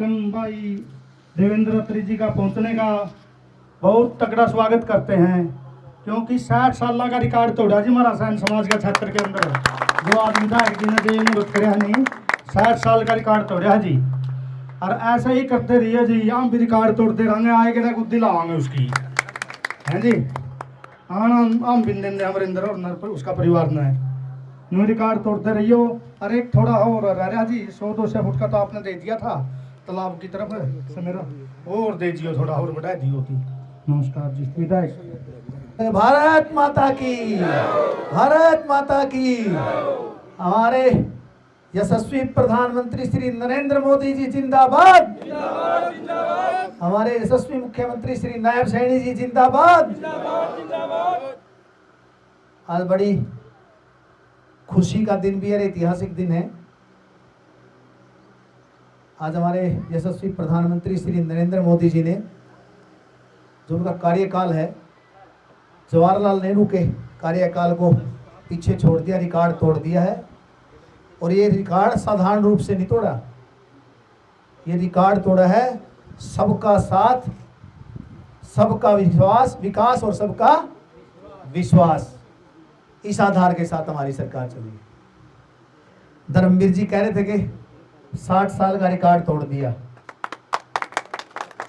कार्यक्रम भाई देवेंद्र अत्री जी का पहुंचने का बहुत तगड़ा स्वागत करते हैं, क्योंकि 60 साल का रिकॉर्ड तोड़ा जी हमारा सैन समाज का छात्र के अंदर जो आज विधायक जी ने मुहूर्त कराया नहीं, 60 साल का रिकॉर्ड तोड़ा जी। और ऐसे ही करते रहिए जी, हम भी रिकॉर्ड तोड़ते रहेंगे, आएंगे ना गुद्दी लावांगे उसकी, हैं जी। हाँ हम भी देंगे अमरिंदर और उसका परिवार ने न्यू रिकॉर्ड तोड़ते रहियो। और एक थोड़ा और रह रहा जी, 100-200 फुट का तो आपने दे दिया था तालाब की तरफ से, मेरा और दे दियो, थोड़ा और बढ़ा दियो थी। नमस्कार जी विधायक। भारत माता की, भारत माता की। हमारे यशस्वी प्रधानमंत्री श्री नरेंद्र मोदी जी जिंदाबाद, हमारे यशस्वी मुख्यमंत्री श्री नायब सैनी जी जिंदाबाद। आज बड़ी खुशी का दिन भी है, ऐतिहासिक दिन है। आज हमारे यशस्वी प्रधानमंत्री श्री नरेंद्र मोदी जी ने, जो उनका कार्यकाल है, जवाहरलाल नेहरू के कार्यकाल को पीछे छोड़ दिया, रिकॉर्ड तोड़ दिया है। और ये रिकॉर्ड साधारण रूप से नहीं तोड़ा, ये रिकॉर्ड तोड़ा है सबका साथ, सबका विश्वास, विकास और सबका विश्वास। इस आधार के साथ हमारी सरकार चली। धर्मवीर जी कह रहे थे कि 60 साल का रिकॉर्ड तोड़ दिया।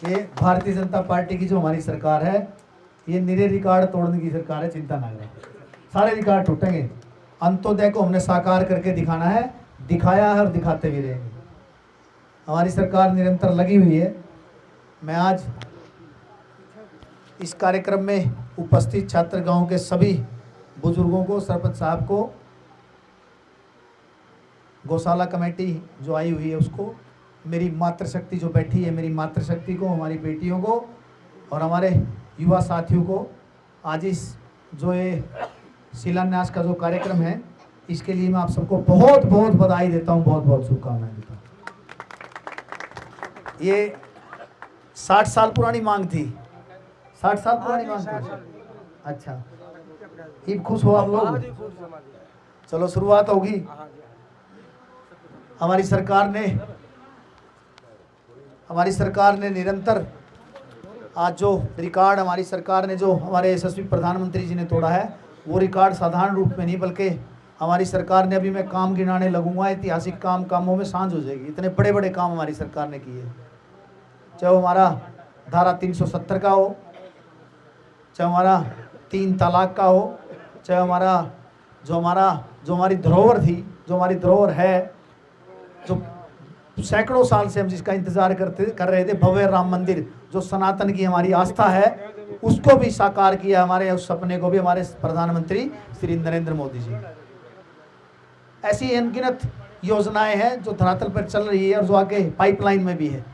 ये भारतीय जनता पार्टी की जो हमारी सरकार है, ये निरे रिकॉर्ड तोड़ने की सरकार है, चिंता ना करें, सारे रिकॉर्ड टूटेंगे। अंत्योदय को हमने साकार करके दिखाना है, दिखाया है और दिखाते भी रहेंगे। हमारी सरकार निरंतर लगी हुई है। मैं आज इस कार्यक्रम में उपस्थित छात्र गांव के सभी बुजुर्गों को, सरपंच साहब को, गौशाला कमेटी जो आई हुई है उसको, मेरी मातृशक्ति जो बैठी है, मेरी मातृशक्ति को, हमारी बेटियों को और हमारे युवा साथियों को आज इस जो ये शिलान्यास का जो कार्यक्रम है, इसके लिए मैं आप सबको बहुत बहुत बधाई देता हूँ, बहुत बहुत शुभकामनाएं देता हूँ। ये 60 साल पुरानी मांग थी, 60 साल पुरानी मांग थी। अच्छा, ये खुश हो आप लोग? चलो शुरुआत होगी। हमारी सरकार ने निरंतर आज जो रिकॉर्ड हमारी सरकार ने, जो हमारे यशस्वी प्रधानमंत्री जी ने तोड़ा है, वो रिकॉर्ड साधारण रूप में नहीं, बल्कि हमारी सरकार ने, अभी मैं काम गिनाने लगूंगा, ऐतिहासिक कामों में सांझ हो जाएगी। इतने बड़े बड़े काम हमारी सरकार ने किए, चाहे हमारा धारा 370 का हो, चाहे हमारा 3 तलाक का हो, चाहे जो हमारी धरोहर थी, जो हमारी धरोहर है, जो सैकड़ों साल से हम जिसका इंतजार कर रहे थे, भव्य राम मंदिर, जो सनातन की हमारी आस्था है, उसको भी साकार किया, हमारे उस सपने को भी हमारे प्रधानमंत्री श्री नरेंद्र मोदी जी। ऐसी अनगिनत योजनाएं हैं जो धरातल पर चल रही है और जो आगे पाइपलाइन में भी है,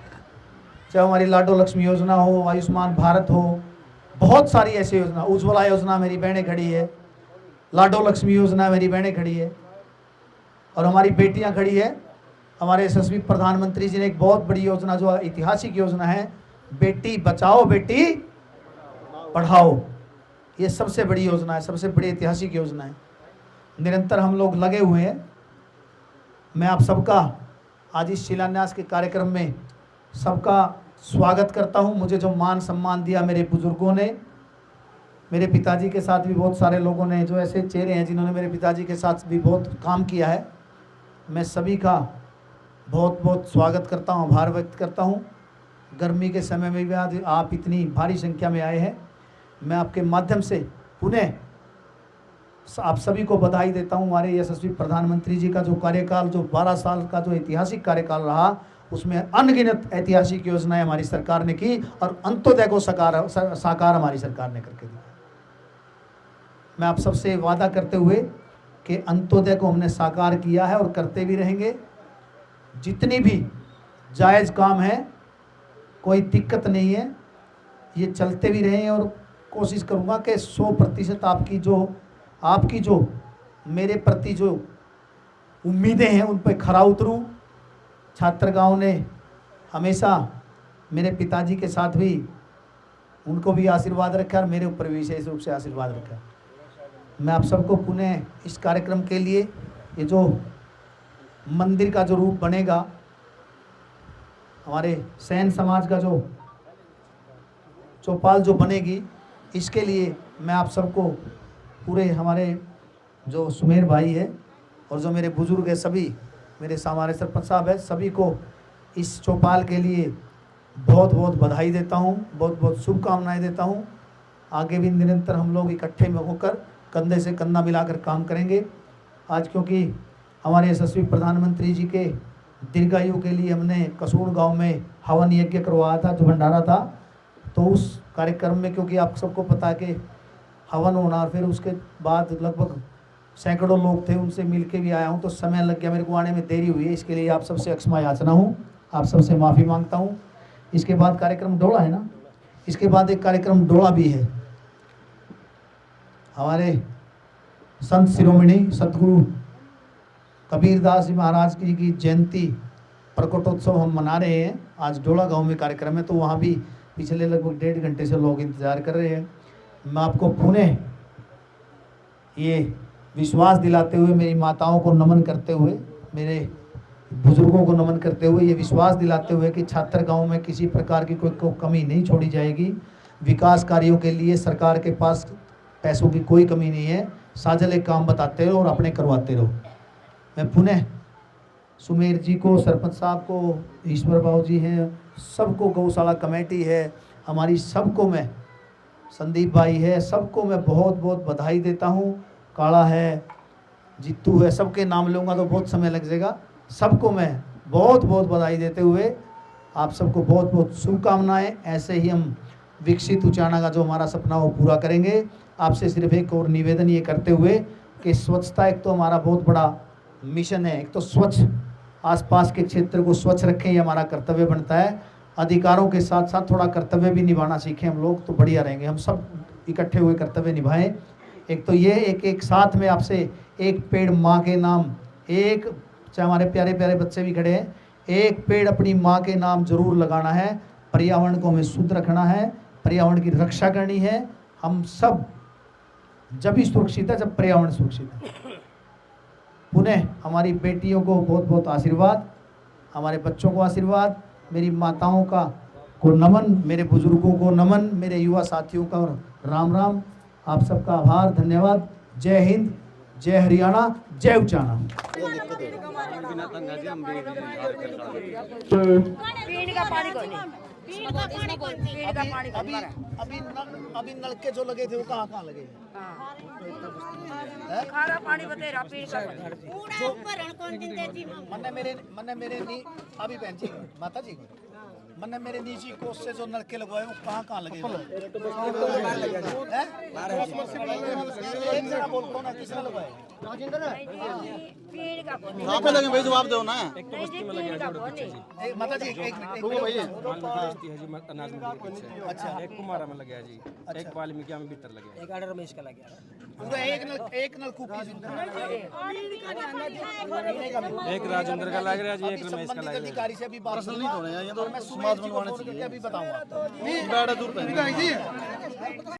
चाहे हमारी लाडो लक्ष्मी योजना हो, आयुष्मान भारत हो, बहुत सारी ऐसी योजना, उज्ज्वला योजना मेरी बहनें खड़ी है, लाडो लक्ष्मी योजना मेरी बहनें खड़ी है, और हमारी बेटियां खड़ी है। हमारे यशस्वी प्रधानमंत्री जी ने एक बहुत बड़ी योजना, जो ऐतिहासिक योजना है, बेटी बचाओ बेटी पढ़ाओ, ये सबसे बड़ी योजना है, सबसे बड़ी ऐतिहासिक योजना है। निरंतर हम लोग लगे हुए हैं। मैं आप सबका आज इस शिलान्यास के कार्यक्रम में सबका स्वागत करता हूं। मुझे जो मान सम्मान दिया मेरे बुजुर्गों ने, मेरे पिताजी के साथ भी बहुत सारे लोगों ने, जो ऐसे चेहरे हैं जिन्होंने मेरे पिताजी के साथ भी बहुत काम किया है, मैं सभी का बहुत बहुत स्वागत करता हूं, आभार व्यक्त करता हूं। गर्मी के समय में भी आज आप इतनी भारी संख्या में आए हैं। मैं आपके माध्यम से पुनः आप सभी को बधाई देता हूं। हमारे यशस्वी प्रधानमंत्री जी का जो कार्यकाल, जो 12 साल का जो ऐतिहासिक कार्यकाल रहा, उसमें अनगिनत ऐतिहासिक योजनाएं हमारी सरकार ने की और अंत्योदय को साकार हमारी सरकार ने करके दिया। मैं आप सबसे वादा करते हुए कि अंत्योदय को हमने साकार किया है और करते भी रहेंगे। जितनी भी जायज़ काम है, कोई दिक्कत नहीं है, ये चलते भी रहें और कोशिश करूँगा कि 100% आपकी जो मेरे प्रति जो उम्मीदें हैं उन पर खरा उतरूँ। छात्रगांव ने हमेशा मेरे पिताजी के साथ भी, उनको भी आशीर्वाद रखा और मेरे ऊपर भी विशेष रूप से आशीर्वाद रखा। मैं आप सबको पुनः इस कार्यक्रम के लिए, ये जो मंदिर का जो रूप बनेगा, हमारे सैन समाज का जो चौपाल जो बनेगी, इसके लिए मैं आप सबको पूरे हमारे जो सुमेर भाई है और जो मेरे बुजुर्ग है, सभी मेरे हमारे सरपंच साहब है, सभी को इस चौपाल के लिए बहुत बहुत बधाई देता हूँ, बहुत बहुत शुभकामनाएं देता हूँ। आगे भी निरंतर हम लोग इकट्ठे में होकर कंधे से कंधा मिलाकर काम करेंगे। आज क्योंकि हमारे यशस्वी प्रधानमंत्री जी के दीर्घायु के लिए हमने कसूर गांव में हवन यज्ञ करवाया था, जो भंडारा था, तो उस कार्यक्रम में क्योंकि आप सबको पता है कि हवन होना, फिर उसके बाद लगभग सैकड़ों लोग थे, उनसे मिल के भी आया हूँ, तो समय लग गया, मेरे को आने में देरी हुई है। इसके लिए आप सबसे क्षमा याचना हूँ, आप सबसे माफ़ी मांगता हूँ। इसके बाद कार्यक्रम डोला है ना, इसके बाद एक कार्यक्रम डोला भी है। हमारे संत शिरोमणि सतगुरु कबीरदास जी महाराज जी की जयंती प्रकटोत्सव हम मना रहे हैं। आज डोला गांव में कार्यक्रम है, तो वहाँ भी पिछले लगभग 1.5 घंटे से लोग इंतजार कर रहे हैं। मैं आपको पुनः ये विश्वास दिलाते हुए, मेरी माताओं को नमन करते हुए, मेरे बुजुर्गों को नमन करते हुए, ये विश्वास दिलाते हुए कि छात्र गांव में किसी प्रकार की कोई कमी नहीं छोड़ी जाएगी। विकास कार्यों के लिए सरकार के पास पैसों की कोई कमी नहीं है। साझले काम बताते रहो और अपने करवाते रहो। मैं पुनः सुमेर जी को, सरपंच साहब को, ईश्वर बाबू जी हैं, सबको, गौशाला कमेटी है हमारी, सबको मैं, संदीप भाई है, सबको मैं बहुत बहुत बधाई देता हूँ। काला है, जित्तू है, सबके नाम लूँगा तो बहुत समय लग जाएगा। सबको मैं बहुत बहुत बधाई देते हुए आप सबको बहुत बहुत शुभकामनाएं। ऐसे ही हम विकसित उचाना का जो हमारा सपना वो पूरा करेंगे। आपसे सिर्फ एक और निवेदन ये करते हुए कि स्वच्छता एक तो हमारा बहुत बड़ा मिशन है। एक तो स्वच्छ, आसपास के क्षेत्र को स्वच्छ रखें, ये हमारा कर्तव्य बनता है। अधिकारों के साथ साथ थोड़ा कर्तव्य भी निभाना सीखें हम लोग, तो बढ़िया रहेंगे। हम सब इकट्ठे हुए कर्तव्य निभाएं। एक तो ये एक साथ में आपसे एक पेड़ माँ के नाम, एक, चाहे हमारे प्यारे प्यारे बच्चे भी खड़े हैं, एक पेड़ अपनी माँ के नाम जरूर लगाना है। पर्यावरण को हमें शुद्ध रखना है, पर्यावरण की रक्षा करनी है। हम सब जब ही सुरक्षित है जब पर्यावरण सुरक्षित है। पुनः हमारी बेटियों को बहुत बहुत आशीर्वाद, हमारे बच्चों को आशीर्वाद, मेरी माताओं का को नमन, मेरे बुजुर्गों को नमन, मेरे युवा साथियों का राम राम। आप सबका आभार, धन्यवाद। जय हिंद, जय हरियाणा, जय उचाना। पीने का पानी कोई नहीं, पीने का पानी अभी नलके जो लगे थे वो कहाँ लगे? खारा पानी बतेरा पीने का मन्ने मेरे नी अभी बहन जी माता जी मन्ने मेरे निजी कोष से जो नलके लगवाए वो कहाँ लगे? किसने लगवाए? पीने का पानी कहाँ पे लगे भाई, जवाब दो ना। एक तो बस्ती में लगे माता जी एक मिनट भैया अनाज मंडी के पीछे। अच्छा, एक कुमारा में लगे जी, एक वाल्मीकिया में भीतर लगे, एक आर्डर रमेश का लगे। पूरा एक नलकूप की एक राजेंद्र का लग रहा है जी, एक रमेश का लग रहा है। अधिकारी से अभी बात नहीं होने, ये तो मैं समाज बनवाने अभी बताऊंगा। चाहिए। दूर पे